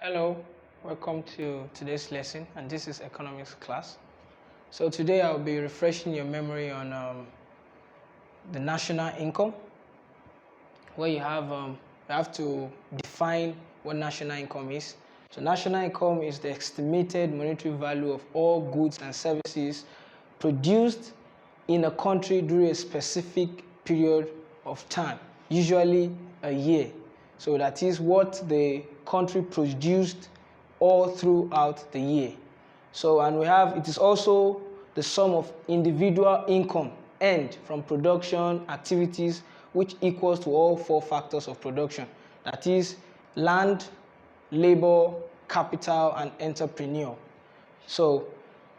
Hello, welcome to today's lesson, and this is economics class. So today I'll be refreshing your memory on the national income, where you have to define what national income is. So national income is the estimated monetary value of all goods and services produced in a country during a specific period of time, usually a year. So that is what the country produced all throughout the year. So, and it is also the sum of individual income earned from production activities, which equals to all four factors of production. That is land, labor, capital, and entrepreneur. So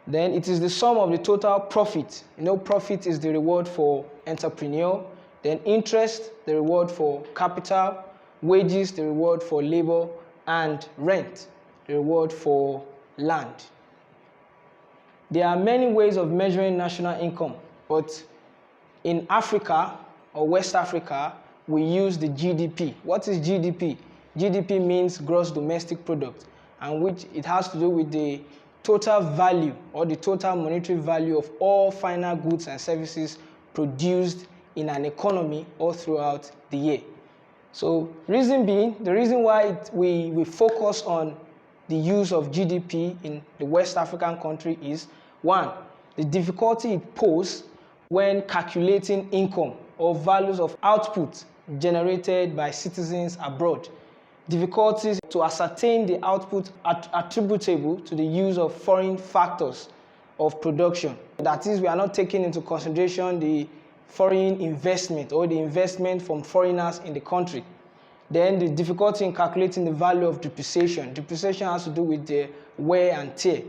then it is the sum of the total profit. Profit is the reward for entrepreneur, then interest, the reward for capital, wages, the reward for labor, and rent, the reward for land. There are many ways of measuring national income, but in Africa or West Africa, we use the GDP. What is GDP? GDP means gross domestic product, and which it has to do with the total value or the total monetary value of all final goods and services produced in an economy all throughout the year. So the reason why we focus on the use of GDP in the West African country is, one, the difficulty it poses when calculating income or values of output generated by citizens abroad. Difficulties to ascertain the output attributable to the use of foreign factors of production. That is, we are not taking into consideration the foreign investment or the investment from foreigners in the country. Then the difficulty in calculating the value of depreciation. Depreciation has to do with the wear and tear.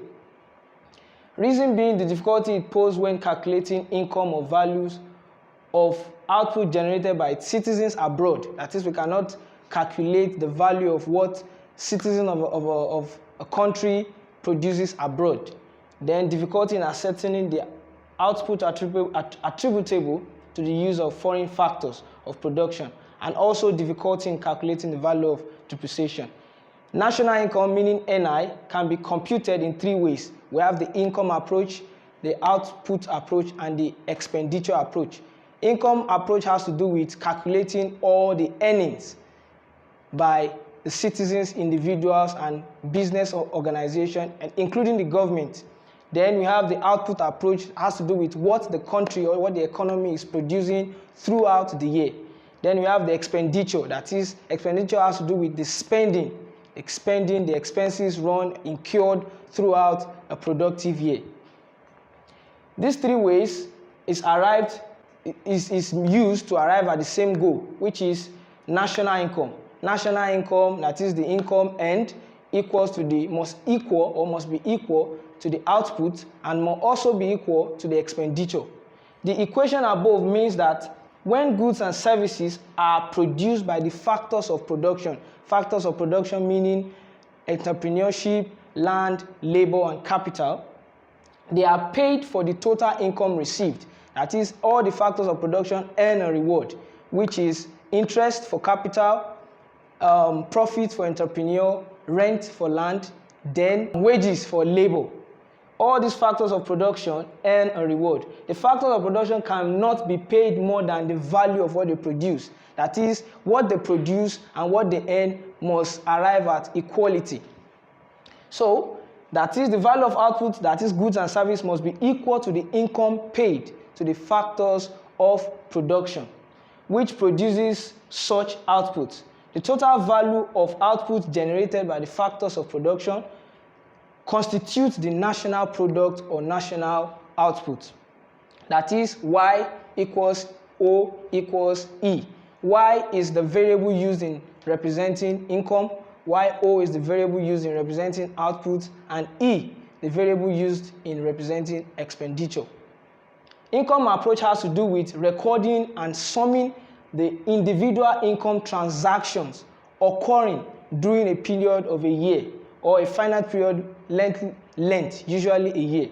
Reason being, the difficulty it poses when calculating income or values of output generated by citizens abroad. That is, we cannot calculate the value of what citizen of a country produces abroad. Then difficulty in ascertaining the output attributable to the use of foreign factors of production, and also difficulty in calculating the value of depreciation. National income, meaning NI, can be computed in three ways. We have the income approach, the output approach, and the expenditure approach. Income approach has to do with calculating all the earnings by the citizens, individuals, and business organizations, and including the government. Then we have the output approach, has to do with what the country or what the economy is producing throughout the year. Then we have the expenditure, that is, expenditure has to do with the expending the expenses incurred throughout a productive year. These three ways is used to arrive at the same goal, which is national income. National income, that is the income earned, must be equal to the output and must also be equal to the expenditure. The equation above means that when goods and services are produced by the factors of production meaning entrepreneurship, land, labor, and capital, they are paid for the total income received. That is, all the factors of production earn a reward, which is interest for capital, profit for entrepreneur, rent for land, then wages for labor. All these factors of production earn a reward. The factors of production cannot be paid more than the value of what they produce. That is, what they produce and what they earn must arrive at equality. So, that is, the value of output, that is goods and service, must be equal to the income paid to the factors of production, which produces such output. The total value of output generated by the factors of production constitutes the national product or national output. That is, Y equals O equals E. Y is the variable used in representing income, YO is the variable used in representing output, and E, the variable used in representing expenditure. Income approach has to do with recording and summing the individual income transactions occurring during a period of a year or a finite period length, usually a year.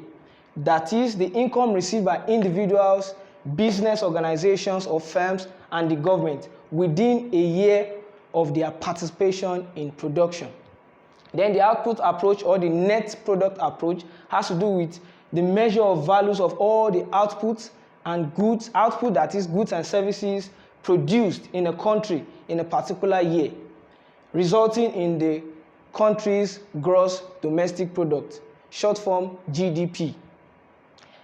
That is, the income received by individuals, business organizations or firms, and the government within a year of their participation in production. Then the output approach, or the net product approach, has to do with the measure of values of all the outputs and goods, output, that is goods and services produced in a country in a particular year, resulting in the country's gross domestic product, short form GDP.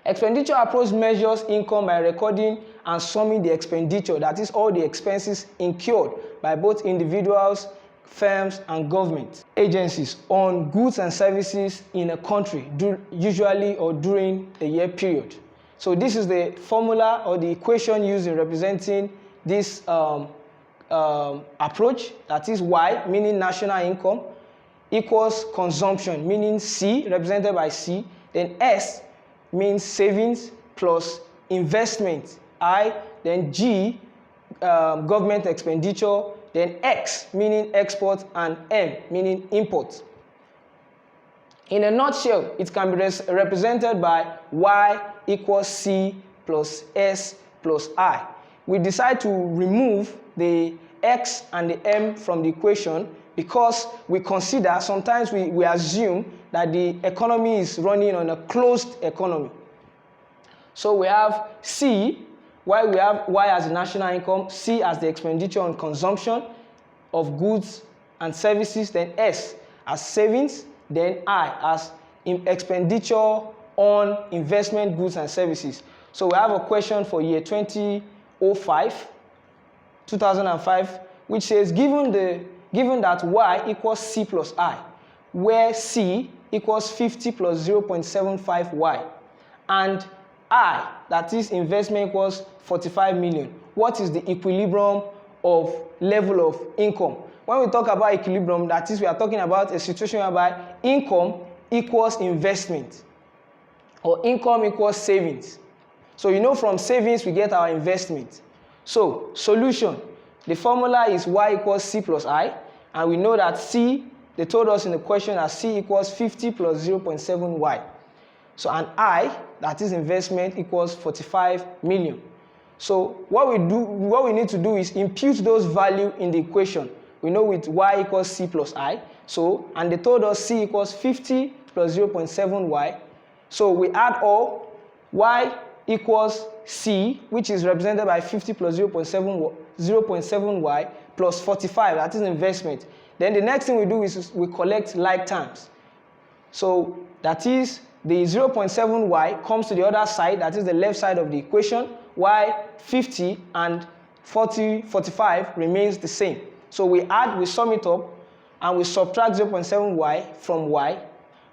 Expenditure approach measures income by recording and summing the expenditure, that is all the expenses incurred by both individuals, firms, and government agencies on goods and services in a country, usually or during a year period. So this is the formula or the equation used in representing this approach, that is Y, meaning national income, equals consumption, meaning C, represented by C, then S means savings, plus investment, I, then G, government expenditure, then X, meaning export, and M, meaning import. In a nutshell, it can be represented by Y equals C plus S plus I. We decide to remove the X and the M from the equation because we consider, sometimes we assume that the economy is running on a closed economy. So we have C, while we have Y as the national income, C as the expenditure on consumption of goods and services, then S as savings, then I as expenditure on investment, goods and services. So we have a question for year 2005, which says, given that Y equals C plus I, where C equals 50 plus 0.75 Y, and I, that is investment, equals 45 million, what is the equilibrium of level of income? When we talk about equilibrium, that is, we are talking about a situation whereby income equals investment, or income equals savings. So you know, from savings we get our investment. So solution, the formula is Y equals C plus I, and we know that C, they told us in the question that C equals 50 plus 0.7 Y. So an I, that is investment, equals 45 million. So what we need to do is impute those values in the equation. We know with Y equals C plus I. So, and they told us C equals 50 plus 0.7 Y. So we add all. Y equals C, which is represented by 50 plus 0.7 Y, plus 45, that is investment. Then the next thing we do is we collect like terms. So that is, the 0.7 Y comes to the other side, that is the left side of the equation, while 50 and 45 remains the same. So we add, we sum it up, and we subtract 0.7 Y from Y,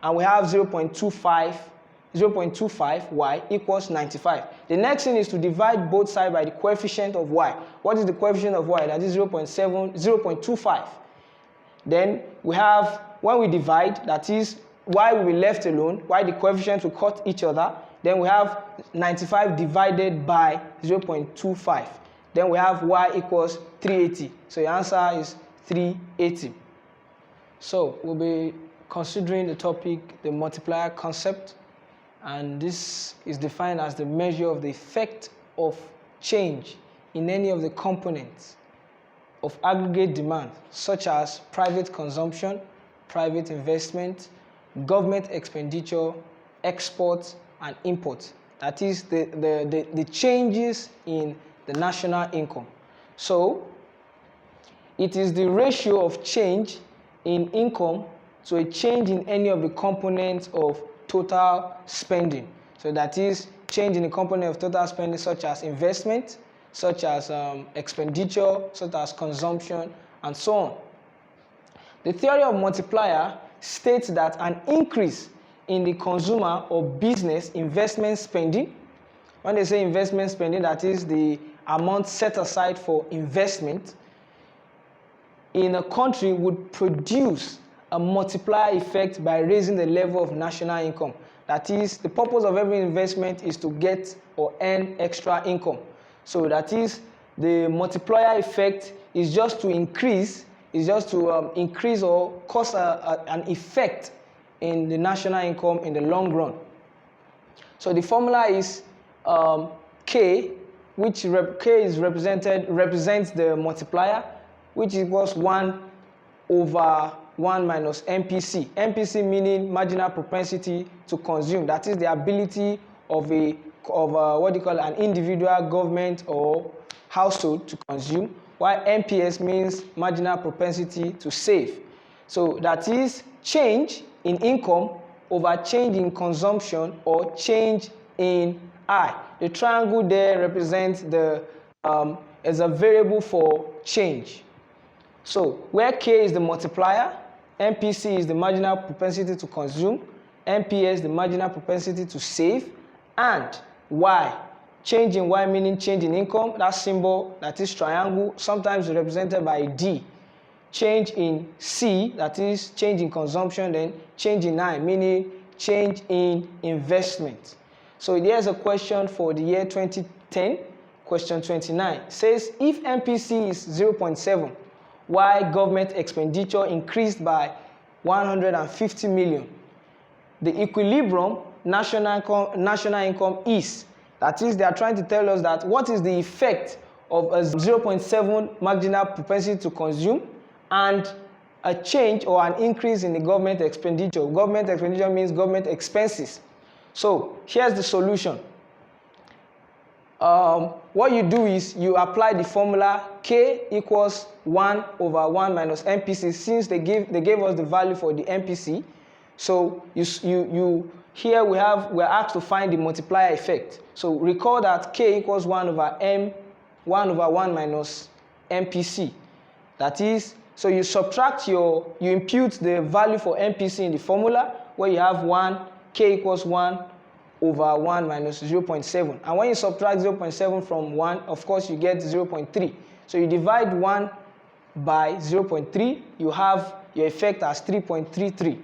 and we have 0.25 Y equals 95. The next thing is to divide both sides by the coefficient of Y. What is the coefficient of Y? That is 0.25. Then we have, when we divide, that is, Y will be left alone, while the coefficients will cut each other. Then we have 95 divided by 0.25. Then we have Y equals 380. So the answer is 380. So we'll be considering the topic, the multiplier concept. And this is defined as the measure of the effect of change in any of the components of aggregate demand, such as private consumption, private investment, government expenditure, exports, and imports. That is the changes in the national income. So it is the ratio of change in income to a change in any of the components of total spending. So that is change in the component of total spending, such as investment, such as expenditure, such as consumption, and so on. The theory of multiplier states that an increase in the consumer or business investment spending, when they say investment spending, that is the amount set aside for investment in a country, would produce a multiplier effect by raising the level of national income. That is, the purpose of every investment is to get or earn extra income. So that is, the multiplier effect is just to increase, increase or cause an effect in the national income in the long run. So the formula is K, which K is represents the multiplier, which equals 1 over 1 minus MPC. MPC meaning marginal propensity to consume. That is the ability of an individual, government, or household to consume, while MPS means marginal propensity to save. So that is change in income over change in consumption or change in I. The triangle there represents as a variable for change. So where K is the multiplier, MPC is the marginal propensity to consume, MPS the marginal propensity to save, and Y, change in Y meaning change in income, that symbol, that is triangle, sometimes represented by a D. Change in C, that is change in consumption, then change in I, meaning change in investment. So here's a question for the year 2010, question 29. It says, if MPC is 0.7, why government expenditure increased by 150 million? The equilibrium national income is, that is, they are trying to tell us that what is the effect of a 0.7 marginal propensity to consume and a change or an increase in the government expenditure. Government expenditure means government expenses. So here's the solution. What you do is you apply the formula K equals 1 over 1 minus MPC, since they gave us the value for the MPC. So here we're asked to find the multiplier effect. So recall that K equals 1 over 1 minus MPC. That is, so you impute the value for MPC in the formula, where you have K equals 1 over 1 minus 0.7. And when you subtract 0.7 from 1, of course, you get 0.3. So you divide 1 by 0.3, you have your effect as 3.33,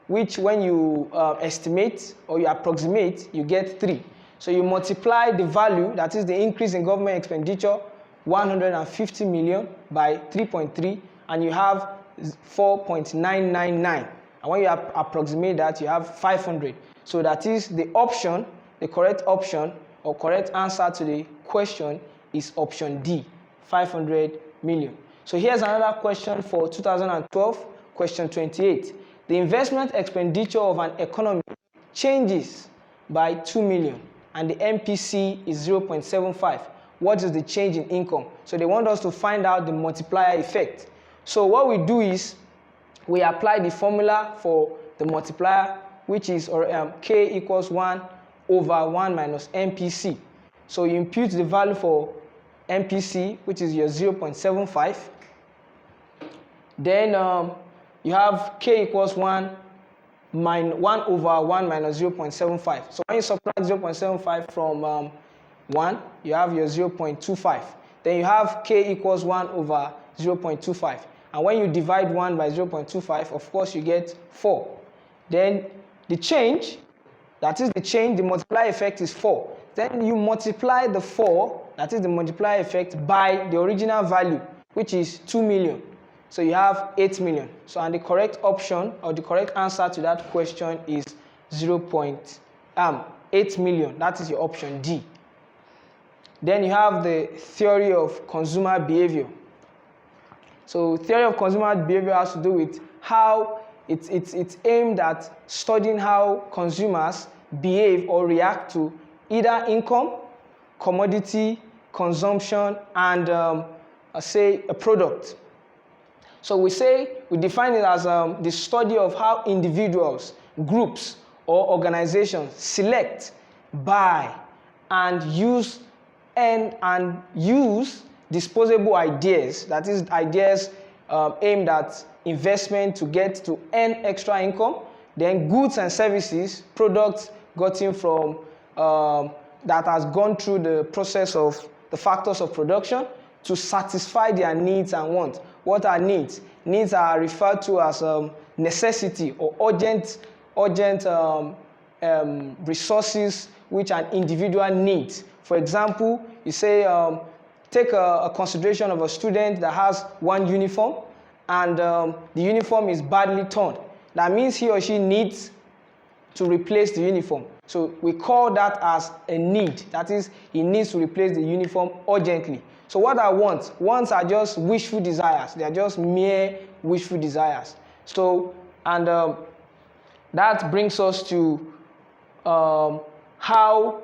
which when you estimate or you approximate, you get 3. So you multiply the value, that is the increase in government expenditure, 150 million by 3.3, and you have 4.999. And when you approximate that, you have 500. So that is the option, the correct option or correct answer to the question is option D, 500 million. So here's another question for 2012, question 28. The investment expenditure of an economy changes by 2 million and the MPC is 0.75. What is the change in income? So they want us to find out the multiplier effect. So what we do is we apply the formula for the multiplier, which is K equals 1 over 1 minus MPC. So you impute the value for MPC, which is your 0.75. Then you have K equals 1 over 1 minus 0.75. So when you subtract 0.75 from 1, you have your 0.25. Then you have K equals 1 over 0.25. And when you divide 1 by 0.25, of course, you get 4. Then the change, that is the change, the multiplier effect is 4. Then you multiply the 4, that is the multiplier effect, by the original value, which is 2 million. So you have 8 million. So and the correct option or the correct answer to that question is 0.8 million. That is your option D. Then you have the theory of consumer behavior. So theory of consumer behavior has to do with how it's aimed at studying how consumers behave or react to either income, commodity, consumption, and say a product. So we define it as the study of how individuals, groups, or organizations select, buy, and use disposable ideas, that is ideas aimed at investment to earn extra income, then goods and services, products gotten from that has gone through the process of the factors of production to satisfy their needs and wants. What are needs? Needs are referred to as necessity or urgent resources which an individual needs. For example, you say take a consideration of a student that has one uniform and the uniform is badly torn. That means he or she needs to replace the uniform. So we call that as a need. That is, he needs to replace the uniform urgently. So what are wants? Wants are just wishful desires. They are just mere wishful desires. So, and that brings us to how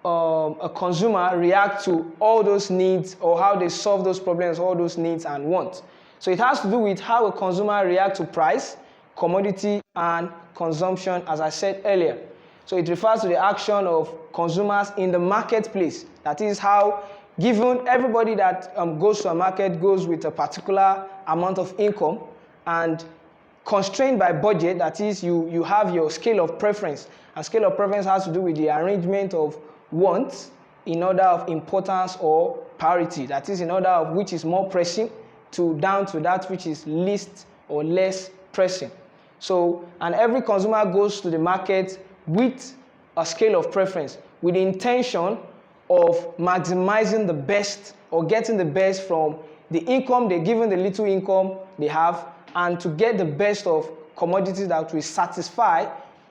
a consumer reacts to all those needs, or how they solve those problems, all those needs and wants. So it has to do with how a consumer reacts to price, commodity, and consumption, as I said earlier. So it refers to the action of consumers in the marketplace. That is how, given everybody that goes to a market goes with a particular amount of income, and constrained by budget, that is, you have your scale of preference. And scale of preference has to do with the arrangement of wants in order of importance or priority. That is, in order of which is more pressing down to that which is least or less pressing. So, and every consumer goes to the market with a scale of preference, with the intention of maximizing the best or getting the best from the income they're given, the little income they have, and to get the best of commodities that will satisfy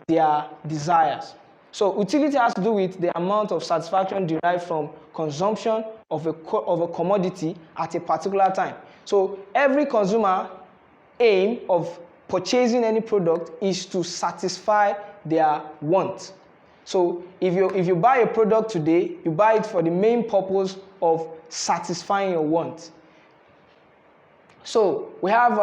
their desires. So utility has to do with the amount of satisfaction derived from consumption of a commodity at a particular time. So every consumer aim of purchasing any product is to satisfy their want. So if you buy a product today, you buy it for the main purpose of satisfying your want. So we have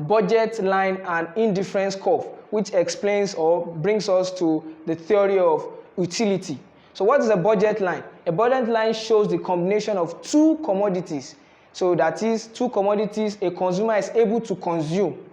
budget line and indifference curve, which explains or brings us to the theory of utility. So what is a budget line? A budget line shows the combination of two commodities. So that is, two commodities a consumer is able to consume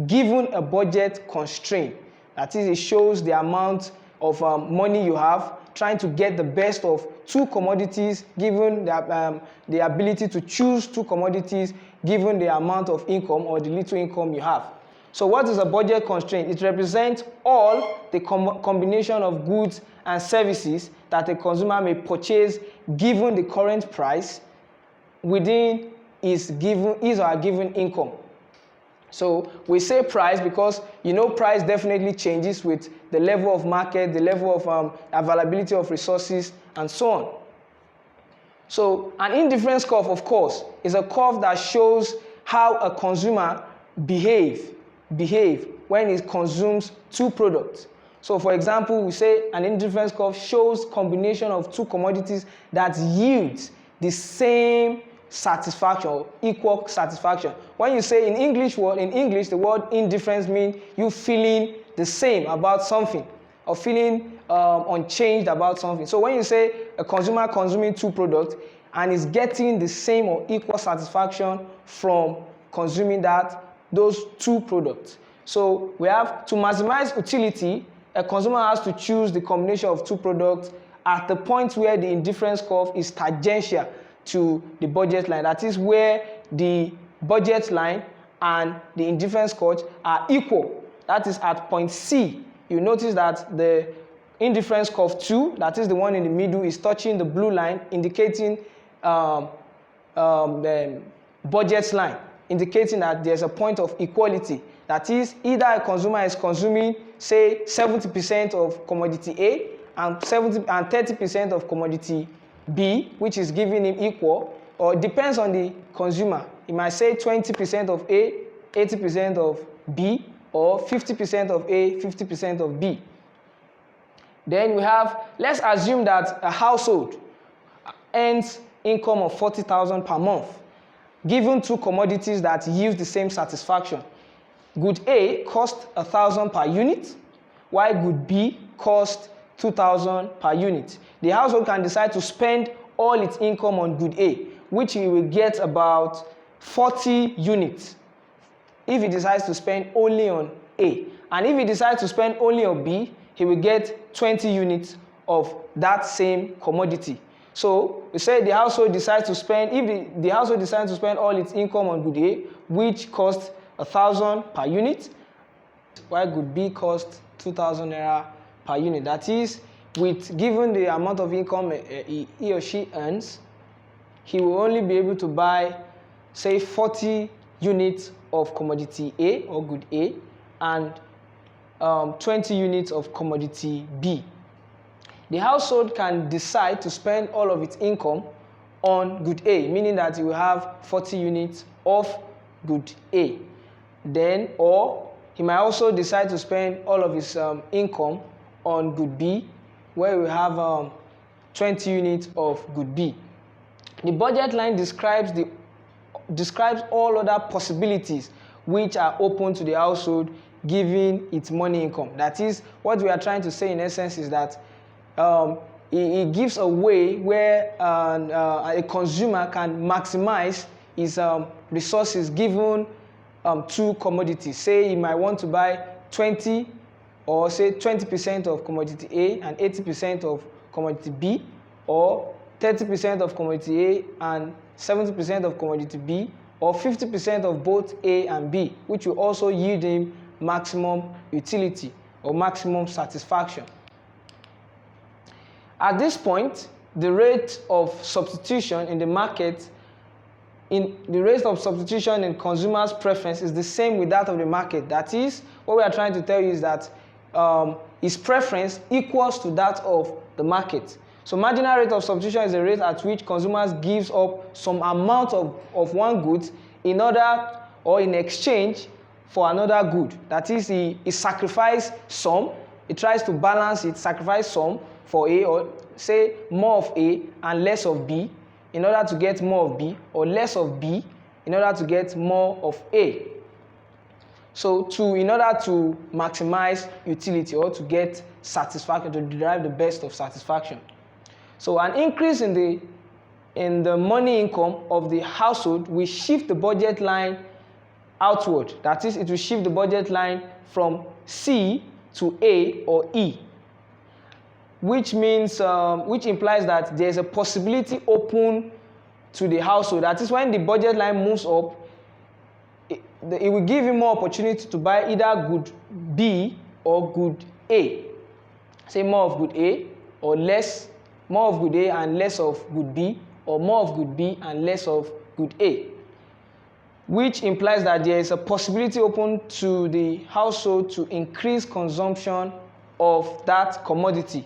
given a budget constraint. That is, it shows the amount of money you have, trying to get the best of two commodities given the ability to choose two commodities given the amount of income or the little income you have. So what is a budget constraint? It represents all the combination of goods and services that a consumer may purchase given the current price within his or her given income. So we say price because price definitely changes with the level of market, the level of availability of resources, and so on. So an indifference curve, of course, is a curve that shows how a consumer behave when he consumes two products. So for example, we say an indifference curve shows combination of two commodities that yields the same satisfaction or equal satisfaction. When you say in English, the word indifference means you feeling the same about something or feeling unchanged about something. So when you say a consumer consuming two products and is getting the same or equal satisfaction from consuming those two products. So we have to maximize utility, a consumer has to choose the combination of two products at the point where the indifference curve is tangential to the budget line. That is where the budget line and the indifference curve are equal. That is at point C. You notice that the indifference curve 2, that is the one in the middle, is touching the blue line, indicating the budget line, indicating that there's a point of equality. That is, either a consumer is consuming, say, 70% of commodity A and 30% of commodity B, which is giving him equal, or it depends on the consumer. He might say 20% of A, 80% of B, or 50% of A, 50% of B. Then we have, let's assume that a household earns income of 40,000 per month, given two commodities that yield the same satisfaction. Good A costs 1,000 per unit, while good B costs 2,000 per unit. The household can decide to spend all its income on good A, which he will get about 40 units if he decides to spend only on A. And if he decides to spend only on B, he will get 20 units of that same commodity. So we say the household decides to spend, if the household decides to spend all its income on good A, which costs 1,000 per unit, while good B costs 2,000 naira per unit. That is, given the amount of income he or she earns, he will only be able to buy, say, 40 units of commodity A or good A and 20 units of commodity B. The household can decide to spend all of its income on good A, meaning that it will have 40 units of good A. then, or he might also decide to spend all of his income on good B, where we have 20 units of good B. The budget line describes all other possibilities which are open to the household given its money income. That is, what we are trying to say in essence is that it gives a way where a consumer can maximize his resources given two commodities. Say he might want to buy 20 or say 20% of commodity A and 80% of commodity B, or 30% of commodity A and 70% of commodity B, or 50% of both A and B, which will also yield him maximum utility or maximum satisfaction. At this point, the rate of substitution in the market, the rate of substitution in consumers' preference is the same with that of the market. That is, what we are trying to tell you is that his preference equals to that of the market. So marginal rate of substitution is the rate at which consumers gives up some amount of one good in order or in exchange for another good. That is, he sacrifices some, he tries to balance it, sacrifice some for A, or say more of A and less of B in order to get more of B, or less of B in order to get more of A. So in order to maximize utility or to get satisfaction, to derive the best of satisfaction. So an increase in the money income of the household will shift the budget line outward. That is, it will shift the budget line from C to A or E, which means, which implies that there is a possibility open to the household. That is, when the budget line moves up, it will give you more opportunity to buy either good B or good A. Say more of good A or less, more of good A and less of good B, or more of good B and less of good A, which implies that there is a possibility open to the household to increase consumption of that commodity.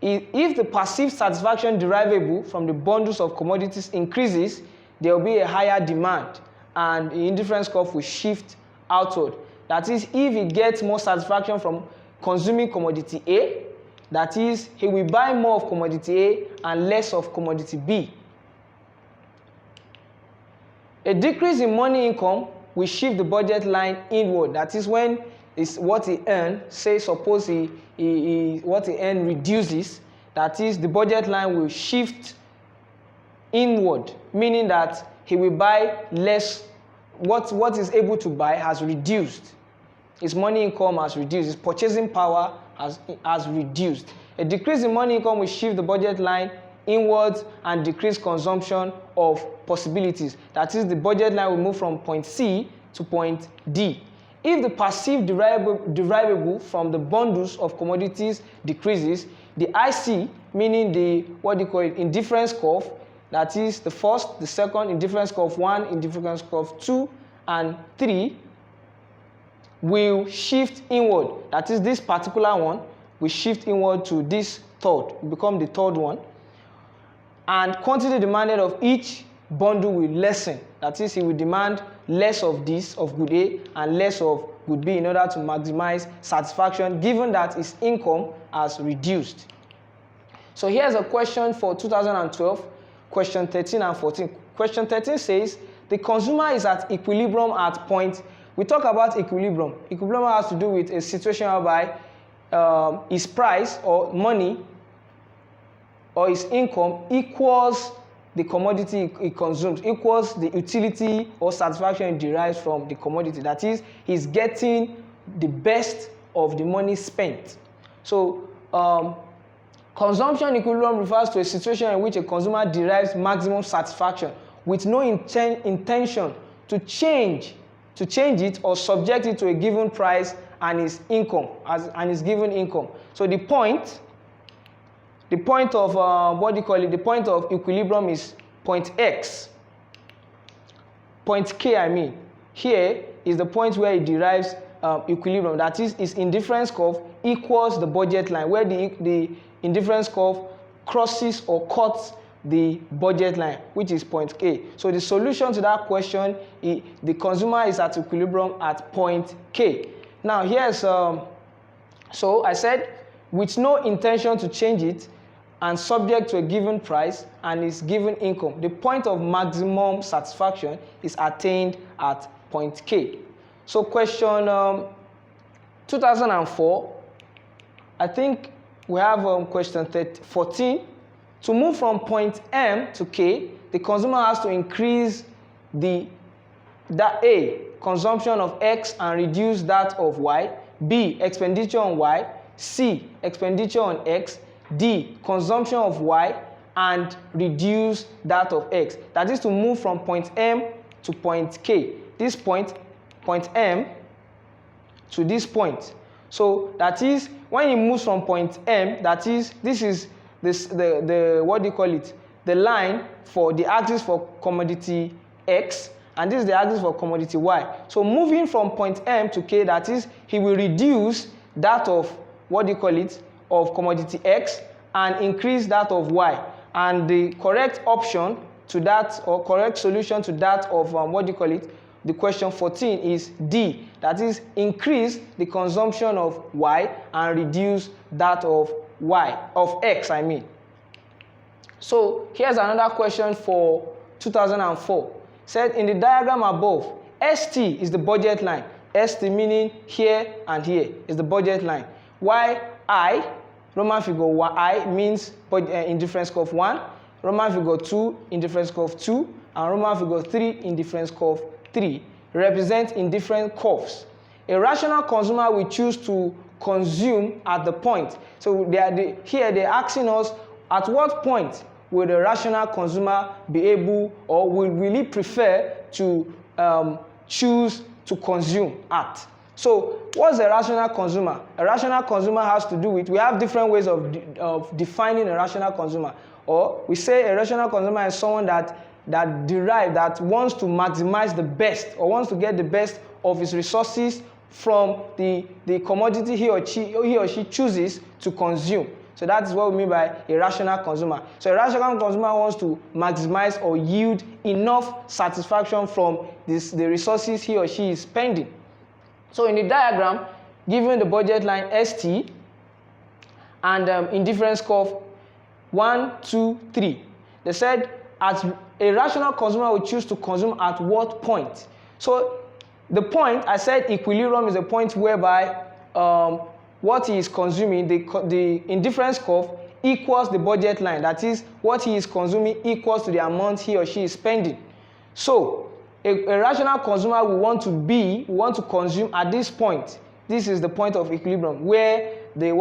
If the perceived satisfaction derivable from the bundles of commodities increases, there will be a higher demand and the indifference curve will shift outward. That is, if he gets more satisfaction from consuming commodity A, that is, he will buy more of commodity A and less of commodity B. A decrease in money income will shift the budget line inward. That is, when what he earned, say suppose what he earned reduces, that is, the budget line will shift inward, meaning that he will buy less. What he's able to buy has reduced. His money income has reduced. His purchasing power has reduced. A decrease in money income will shift the budget line inwards and decrease consumption of possibilities. That is, the budget line will move from point C to point D. If the perceived derivable from the bundles of commodities decreases, the IC, meaning the indifference curve, that is the first, the second, indifference curve 1, indifference curve 2, and 3, will shift inward. That is, this particular one will shift inward to this third, become the third one. And quantity demanded of each bundle will lessen. That is, he will demand less of this, of good A, and less of good B in order to maximize satisfaction, given that his income has reduced. So here's a question for 2012, question 13 and 14. Question 13 says, the consumer is at equilibrium at point. We talk about equilibrium. Equilibrium has to do with a situation whereby his price or money or his income equals the commodity he consumes, equals the utility or satisfaction he derives from the commodity. That is, he's getting the best of the money spent. So consumption equilibrium refers to a situation in which a consumer derives maximum satisfaction with no intention to change it or subject it to a given price and his income, and his given income. So the point of the point of equilibrium is point X. Point K, I mean. Here is the point where it derives equilibrium. That is, its indifference curve equals the budget line, where the indifference curve crosses or cuts the budget line, which is point K. So the solution to that question, the consumer is at equilibrium at point K. Now here's, so I said, with no intention to change it and subject to a given price and its given income, the point of maximum satisfaction is attained at point K. So question 2004, I think we have question 14. To move from point M to K, the consumer has to increase A, consumption of X and reduce that of Y, B, expenditure on Y, C, expenditure on X, D, consumption of Y and reduce that of X. That is to move from point M to point K. This point M to this point. So that is when it moves from point M, that is, this is the what do you call it? The line for the axis for commodity X, and this is the axis for commodity Y. So moving from point M to K, that is, he will reduce that of what do you call it? Of commodity X and increase that of Y. And the correct option to that, or correct solution to that of what do you call it? The question 14 is D. That is, increase the consumption of Y and reduce that of Y, of X, I mean. So here's another question for 2004. Said in the diagram above, ST is the budget line. ST meaning here and here is the budget line. YI, Roman figure YI means indifference curve 1, Roman figure 2, indifference curve 2, and Roman figure 3, indifference curve 3, represent indifferent curves. A rational consumer will choose to consume at the point. So here they're asking us, at what point will the rational consumer be able, or will he prefer to choose to consume at? So what's a rational consumer? A rational consumer has to do with, we have different ways of defining a rational consumer. Or we say a rational consumer is someone that wants to maximize the best, or wants to get the best of his resources from the commodity he or she chooses to consume. So that is what we mean by a rational consumer. So a rational consumer wants to maximize or yield enough satisfaction from the resources he or she is spending. So in the diagram, given the budget line ST and indifference curve 1, 2, 3, they said a rational consumer will choose to consume at what point? So the point, I said equilibrium is a point whereby what he is consuming, the indifference curve equals the budget line. That is, what he is consuming equals to the amount he or she is spending. So a rational consumer will want to consume at this point. This is the point of equilibrium where the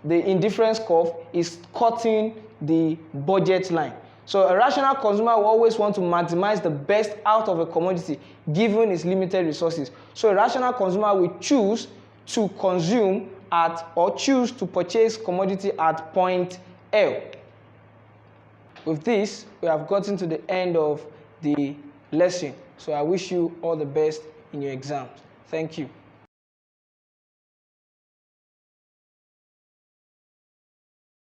indifference curve is cutting the budget line. So a rational consumer will always want to maximize the best out of a commodity given its limited resources. So a rational consumer will choose to consume at, or choose to purchase commodity at point L. With this, we have gotten to the end of the lesson. So I wish you all the best in your exams. Thank you.